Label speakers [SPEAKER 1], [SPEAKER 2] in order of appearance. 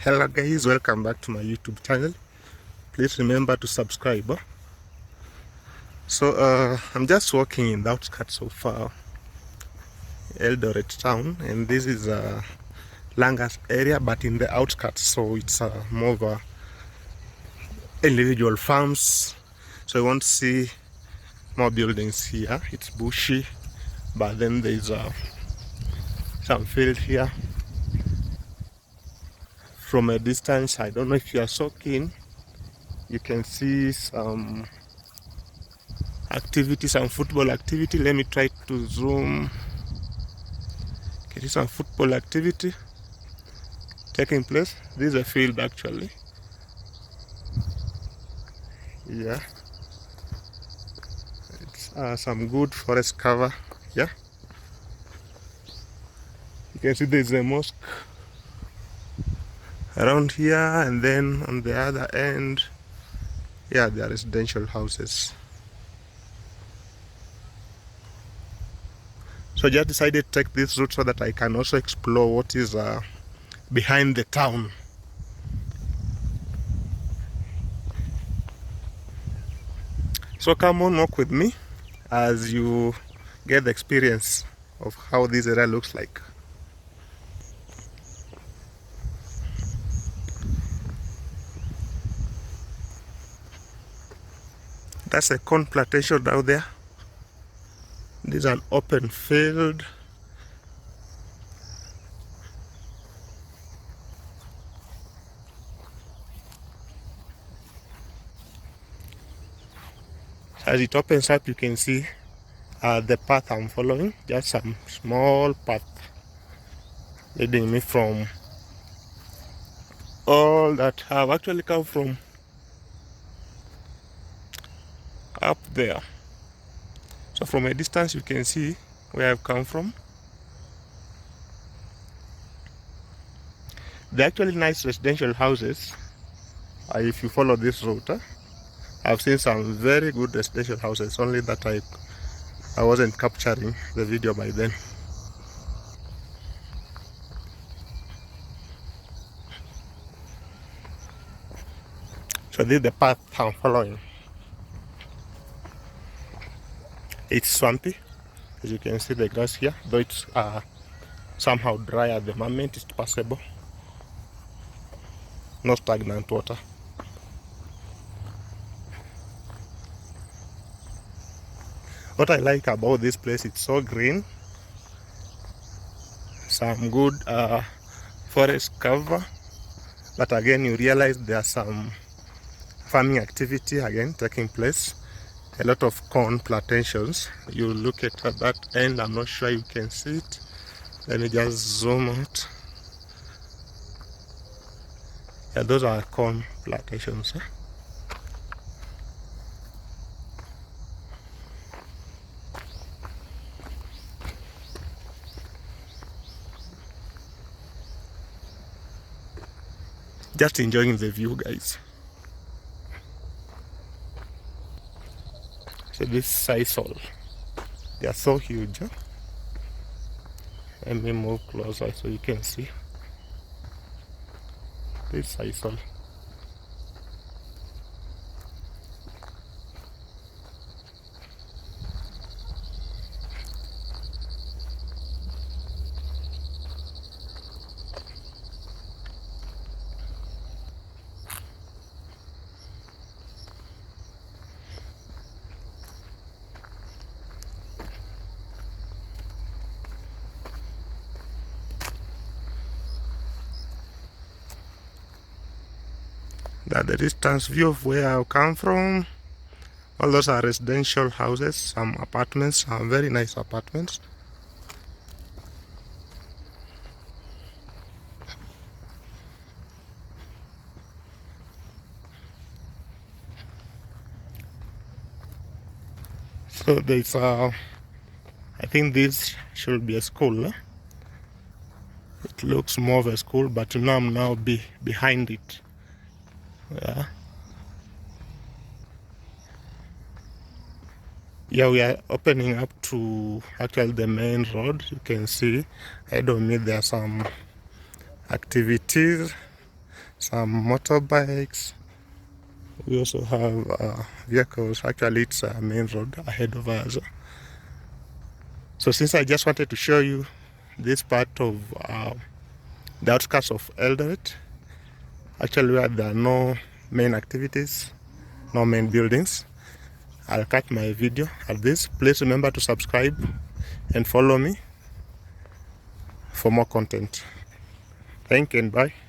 [SPEAKER 1] Hello guys, welcome back to my YouTube channel. Please remember to subscribe. I'm just walking in the outskirts of Eldoret town, and this is Langas area, but in the outskirts, so it's more of individual farms. So I want to see more buildings here. It's bushy, but then there's some field here. From a distance, I don't know if you are so keen, you can see some activity, some football activity. Let me try to zoom. Can you see some football activity taking place? This is a field actually. Yeah, it's some good forest cover. Yeah, you can see there's a mosque around here, and then on the other end, yeah, there are residential houses. So I just decided to take this route so that I can also explore what is behind the town. So come on, walk with me as you get the experience of how this area looks like. That's a corn plantation down there. This is an open field. As it opens up, you can see the path I'm following. Just some small path leading me from all that have actually come from up there. So from a distance, you can see where I've come from. They're actually nice residential houses. If you follow this route, I've seen some very good residential houses, only that I wasn't capturing the video by then. So this is the path I'm following. It's swampy, as you can see the grass here, though it's somehow dry at the moment. It's passable, no stagnant water. What I like about this place, it's so green, some good forest cover, but again you realize there's some farming activity again taking place. A lot of corn plantations. You look at that end, I'm not sure you can see it. Let me just zoom out. Yeah, those are corn plantations. Just enjoying the view, guys. So this sisal, they are so huge. Let me move closer so you can see this sisal. That the distance view of where I come from. All those are residential houses, some apartments, some very nice apartments. So there's I think this should be a school. It looks more of a school, but I'm now behind it. Yeah, we are opening up to actually the main road. You can see ahead of me there are some activities. some motorbikes. We also have vehicles. Actually, it's a main road ahead of us. So since I just wanted to show you this part of the outskirts of Eldoret, actually where there are no main activities, no main buildings, I'll cut my video at this. Please remember to subscribe and follow me for more content. Thank you and bye.